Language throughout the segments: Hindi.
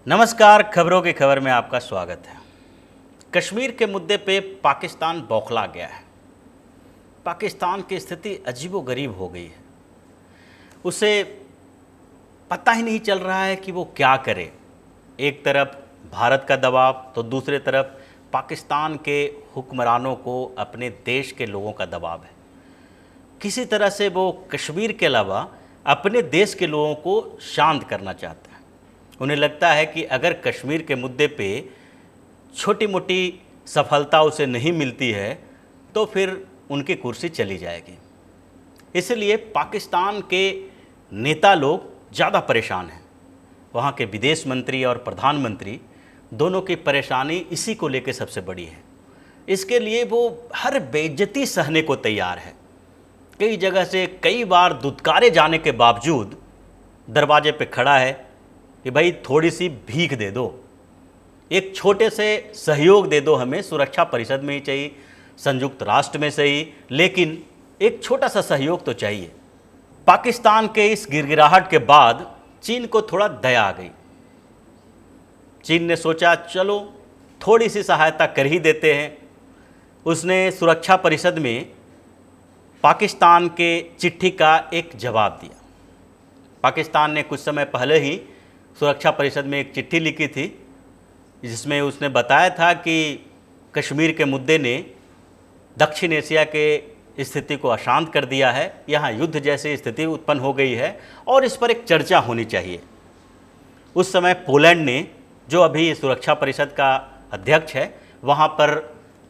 नमस्कार, खबरों की खबर में आपका स्वागत है। कश्मीर के मुद्दे पे पाकिस्तान बौखला गया है। पाकिस्तान की स्थिति अजीबोगरीब हो गई है। उसे पता ही नहीं चल रहा है कि वो क्या करे। एक तरफ भारत का दबाव तो दूसरी तरफ पाकिस्तान के हुक्मरानों को अपने देश के लोगों का दबाव है। किसी तरह से वो कश्मीर के अलावा अपने देश के लोगों को शांत करना चाहता है। उन्हें लगता है कि अगर कश्मीर के मुद्दे पे छोटी मोटी सफलता उसे नहीं मिलती है तो फिर उनकी कुर्सी चली जाएगी। इसलिए पाकिस्तान के नेता लोग ज़्यादा परेशान हैं। वहाँ के विदेश मंत्री और प्रधानमंत्री दोनों की परेशानी इसी को लेकर सबसे बड़ी है। इसके लिए वो हर बेइज्जती सहने को तैयार है। कई जगह से कई बार दुत्कारे जाने के बावजूद दरवाजे पे खड़ा है कि भाई थोड़ी सी भीख दे दो, एक छोटे से सहयोग दे दो, हमें सुरक्षा परिषद में ही चाहिए, संयुक्त राष्ट्र में सही, लेकिन एक छोटा सा सहयोग तो चाहिए। पाकिस्तान के इस गिड़गिड़ाहट के बाद चीन को थोड़ा दया आ गई। चीन ने सोचा चलो थोड़ी सी सहायता कर ही देते हैं। उसने सुरक्षा परिषद में पाकिस्तान के चिट्ठी का एक जवाब दिया। पाकिस्तान ने कुछ समय पहले ही सुरक्षा परिषद में एक चिट्ठी लिखी थी जिसमें उसने बताया था कि कश्मीर के मुद्दे ने दक्षिण एशिया के स्थिति को अशांत कर दिया है, यहाँ युद्ध जैसी स्थिति उत्पन्न हो गई है और इस पर एक चर्चा होनी चाहिए। उस समय पोलैंड ने, जो अभी सुरक्षा परिषद का अध्यक्ष है, वहाँ पर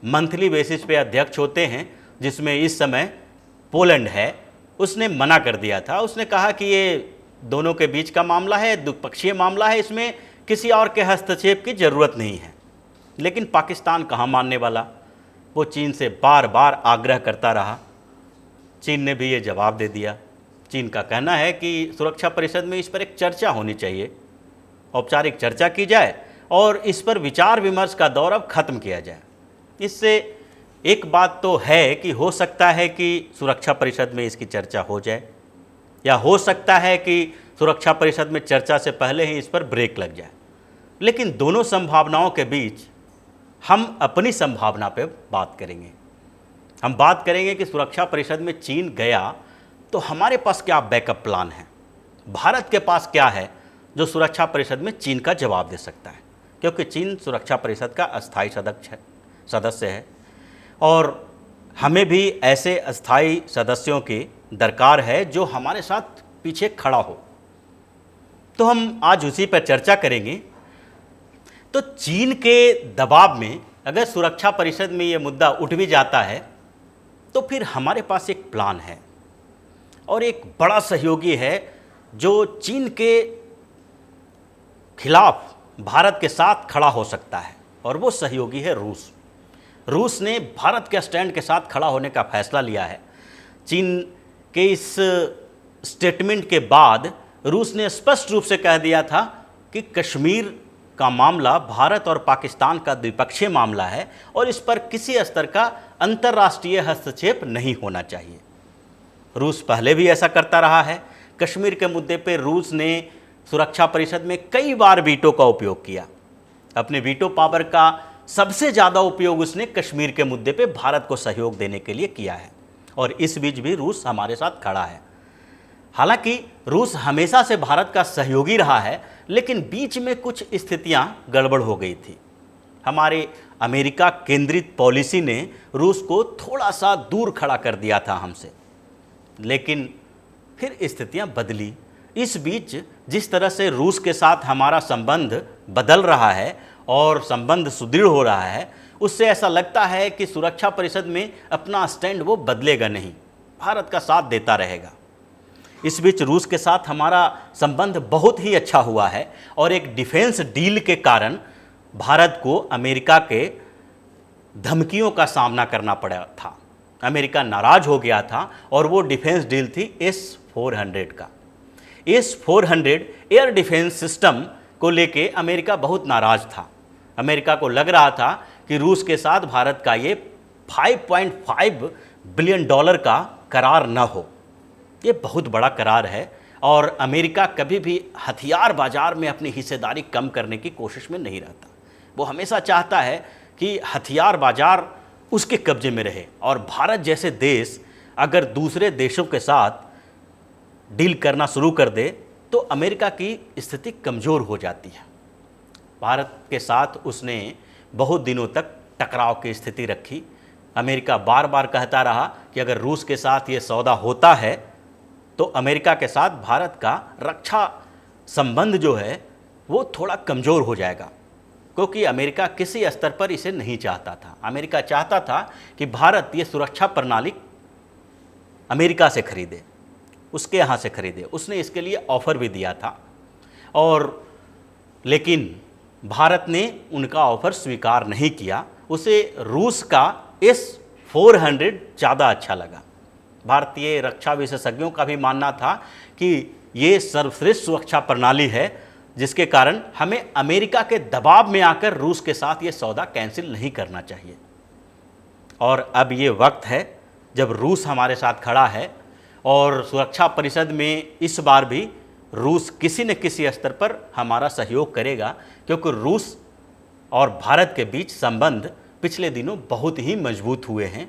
मंथली बेसिस पे अध्यक्ष होते हैं, जिसमें इस समय पोलैंड है, उसने मना कर दिया था। उसने कहा कि ये दोनों के बीच का मामला है, द्विपक्षीय मामला है, इसमें किसी और के हस्तक्षेप की ज़रूरत नहीं है। लेकिन पाकिस्तान कहाँ मानने वाला। वो चीन से बार बार आग्रह करता रहा। चीन ने भी ये जवाब दे दिया। चीन का कहना है कि सुरक्षा परिषद में इस पर एक चर्चा होनी चाहिए, औपचारिक चर्चा की जाए और इस पर विचार विमर्श का दौर अब ख़त्म किया जाए। इससे एक बात तो है कि हो सकता है कि सुरक्षा परिषद में इसकी चर्चा हो जाए, या हो सकता है कि सुरक्षा परिषद में चर्चा से पहले ही इस पर ब्रेक लग जाए। लेकिन दोनों संभावनाओं के बीच हम अपनी संभावना पे बात करेंगे। हम बात करेंगे कि सुरक्षा परिषद में चीन गया तो हमारे पास क्या बैकअप प्लान है, भारत के पास क्या है जो सुरक्षा परिषद में चीन का जवाब दे सकता है, क्योंकि चीन सुरक्षा परिषद का अस्थायी सदस्य है और हमें भी ऐसे अस्थायी सदस्यों की दरकार है जो हमारे साथ पीछे खड़ा हो। तो हम आज उसी पर चर्चा करेंगे। तो चीन के दबाव में अगर सुरक्षा परिषद में ये मुद्दा उठ भी जाता है तो फिर हमारे पास एक प्लान है और एक बड़ा सहयोगी है जो चीन के खिलाफ भारत के साथ खड़ा हो सकता है, और वो सहयोगी है रूस। रूस ने भारत के स्टैंड के साथ खड़ा होने का फैसला लिया है। चीन के इस स्टेटमेंट के बाद रूस ने स्पष्ट रूप से कह दिया था कि कश्मीर का मामला भारत और पाकिस्तान का द्विपक्षीय मामला है और इस पर किसी स्तर का अंतर्राष्ट्रीय हस्तक्षेप नहीं होना चाहिए। रूस पहले भी ऐसा करता रहा है। कश्मीर के मुद्दे पर रूस ने सुरक्षा परिषद में कई बार वीटो का उपयोग किया। अपने वीटो पावर का सबसे ज़्यादा उपयोग उसने कश्मीर के मुद्दे पे भारत को सहयोग देने के लिए किया है और इस बीच भी रूस हमारे साथ खड़ा है। हालांकि रूस हमेशा से भारत का सहयोगी रहा है, लेकिन बीच में कुछ स्थितियां गड़बड़ हो गई थी। हमारे अमेरिका केंद्रित पॉलिसी ने रूस को थोड़ा सा दूर खड़ा कर दिया था हमसे, लेकिन फिर स्थितियां बदली। इस बीच जिस तरह से रूस के साथ हमारा संबंध बदल रहा है और संबंध सुदृढ़ हो रहा है, उससे ऐसा लगता है कि सुरक्षा परिषद में अपना स्टैंड वो बदलेगा नहीं, भारत का साथ देता रहेगा। इस बीच रूस के साथ हमारा संबंध बहुत ही अच्छा हुआ है और एक डिफेंस डील के कारण भारत को अमेरिका के धमकियों का सामना करना पड़ा था। अमेरिका नाराज हो गया था और वो डिफेंस डील थी S-400 का। S-400 एयर डिफेंस सिस्टम को लेके अमेरिका बहुत नाराज था। अमेरिका को लग रहा था कि रूस के साथ भारत का ये $5.5 बिलियन का करार न हो। ये बहुत बड़ा करार है और अमेरिका कभी भी हथियार बाजार में अपनी हिस्सेदारी कम करने की कोशिश में नहीं रहता। वो हमेशा चाहता है कि हथियार बाजार उसके कब्जे में रहे, और भारत जैसे देश अगर दूसरे देशों के साथ डील करना शुरू कर दे तो अमेरिका की स्थिति कमज़ोर हो जाती है। भारत के साथ उसने बहुत दिनों तक टकराव की स्थिति रखी। अमेरिका बार बार कहता रहा कि अगर रूस के साथ ये सौदा होता है तो अमेरिका के साथ भारत का रक्षा संबंध जो है वो थोड़ा कमज़ोर हो जाएगा, क्योंकि अमेरिका किसी स्तर पर इसे नहीं चाहता था। अमेरिका चाहता था कि भारत ये सुरक्षा प्रणाली अमेरिका से खरीदे, उसके यहाँ से खरीदे। उसने इसके लिए ऑफ़र भी दिया था, और लेकिन भारत ने उनका ऑफ़र स्वीकार नहीं किया। उसे रूस का S-400 ज़्यादा अच्छा लगा। भारतीय रक्षा विशेषज्ञों का भी मानना था कि ये सर्वश्रेष्ठ सुरक्षा प्रणाली है, जिसके कारण हमें अमेरिका के दबाव में आकर रूस के साथ ये सौदा कैंसिल नहीं करना चाहिए। और अब ये वक्त है जब रूस हमारे साथ खड़ा है, और सुरक्षा परिषद में इस बार भी रूस किसी न किसी स्तर पर हमारा सहयोग करेगा, क्योंकि रूस और भारत के बीच संबंध पिछले दिनों बहुत ही मजबूत हुए हैं।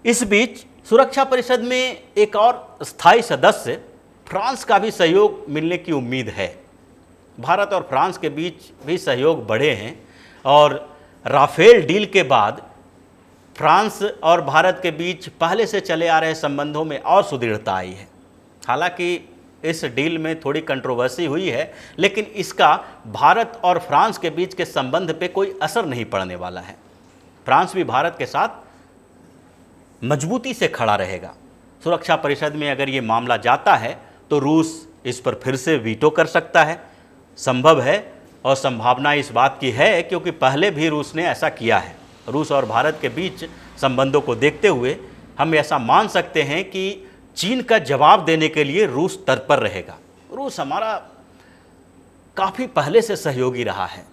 इस बीच सुरक्षा परिषद में एक और स्थायी सदस्य फ्रांस का भी सहयोग मिलने की उम्मीद है। भारत और फ्रांस के बीच भी सहयोग बढ़े हैं, और राफेल डील के बाद फ्रांस और भारत के बीच पहले से चले आ रहे संबंधों में और सुदृढ़ता आई है। हालांकि इस डील में थोड़ी कंट्रोवर्सी हुई है, लेकिन इसका भारत और फ्रांस के बीच के संबंध पे कोई असर नहीं पड़ने वाला है। फ्रांस भी भारत के साथ मजबूती से खड़ा रहेगा। सुरक्षा परिषद में अगर ये मामला जाता है तो रूस इस पर फिर से वीटो कर सकता है, संभव है, और संभावना इस बात की है क्योंकि पहले भी रूस ने ऐसा किया है। रूस और भारत के बीच संबंधों को देखते हुए हम ऐसा मान सकते हैं कि चीन का जवाब देने के लिए रूस तत्पर रहेगा। रूस हमारा काफ़ी पहले से सहयोगी रहा है,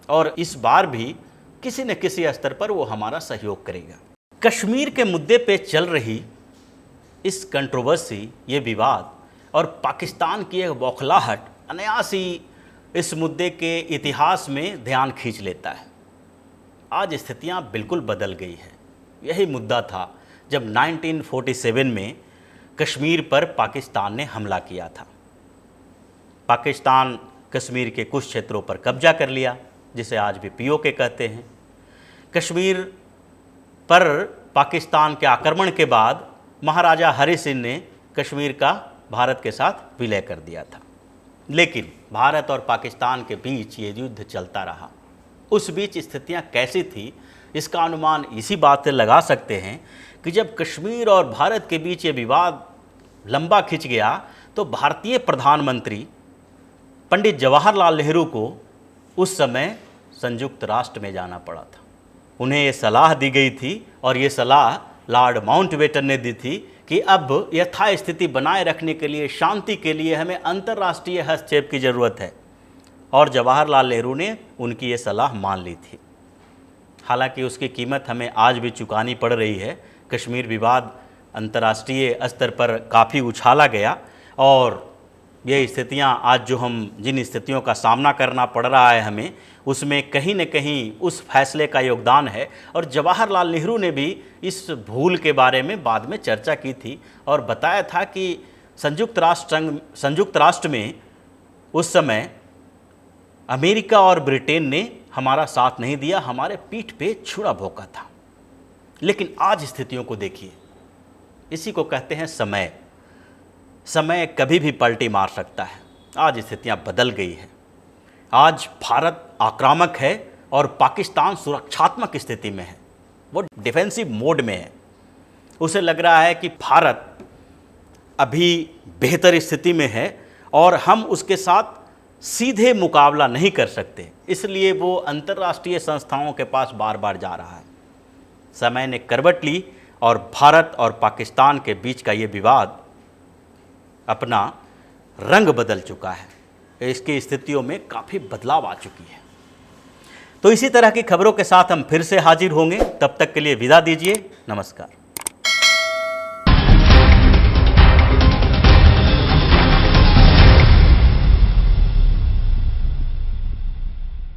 और इस बार भी किसी न किसी स्तर पर वो हमारा सहयोग करेगा। कश्मीर के मुद्दे पे चल रही इस कंट्रोवर्सी, ये विवाद और पाकिस्तान की एक बौखलाहट अनायास ही इस मुद्दे के इतिहास में ध्यान खींच लेता है। आज स्थितियां बिल्कुल बदल गई है। यही मुद्दा था जब 1947 में कश्मीर पर पाकिस्तान ने हमला किया था। पाकिस्तान कश्मीर के कुछ क्षेत्रों पर कब्जा कर लिया, जिसे आज भी POK कहते हैं। कश्मीर पर पाकिस्तान के आक्रमण के बाद महाराजा हरि सिंह ने कश्मीर का भारत के साथ विलय कर दिया था, लेकिन भारत और पाकिस्तान के बीच ये युद्ध चलता रहा। उस बीच स्थितियां कैसी थी, इसका अनुमान इसी बात से लगा सकते हैं कि जब कश्मीर और भारत के बीच ये विवाद लंबा खिंच गया तो भारतीय प्रधानमंत्री पंडित जवाहरलाल नेहरू को उस समय संयुक्त राष्ट्र में जाना पड़ा था। उन्हें ये सलाह दी गई थी, और ये सलाह लॉर्ड माउंटबेटन ने दी थी कि अब यथास्थिति बनाए रखने के लिए, शांति के लिए हमें अंतर्राष्ट्रीय हस्तक्षेप की ज़रूरत है, और जवाहरलाल नेहरू ने उनकी ये सलाह मान ली थी। हालांकि उसकी कीमत हमें आज भी चुकानी पड़ रही है। कश्मीर विवाद अंतर्राष्ट्रीय स्तर पर काफ़ी उछाला गया, और ये स्थितियां आज जो हम जिन स्थितियों का सामना करना पड़ रहा है हमें, उसमें कहीं न कहीं उस फैसले का योगदान है। और जवाहरलाल नेहरू ने भी इस भूल के बारे में बाद में चर्चा की थी, और बताया था कि संयुक्त राष्ट्र में उस समय अमेरिका और ब्रिटेन ने हमारा साथ नहीं दिया, हमारे पीठ पे छुरा भोंका था। लेकिन आज स्थितियों को देखिए, इसी को कहते हैं समय। समय कभी भी पलटी मार सकता है। आज स्थितियां बदल गई हैं। आज भारत आक्रामक है और पाकिस्तान सुरक्षात्मक स्थिति में है, वो डिफेंसिव मोड में है। उसे लग रहा है कि भारत अभी बेहतर स्थिति में है और हम उसके साथ सीधे मुकाबला नहीं कर सकते, इसलिए वो अंतर्राष्ट्रीय संस्थाओं के पास बार बार जा रहा है। समय ने करवट ली और भारत और पाकिस्तान के बीच का ये विवाद अपना रंग बदल चुका है। इसकी स्थितियों में काफ़ी बदलाव आ चुकी है। तो इसी तरह की खबरों के साथ हम फिर से हाजिर होंगे। तब तक के लिए विदा दीजिए। नमस्कार।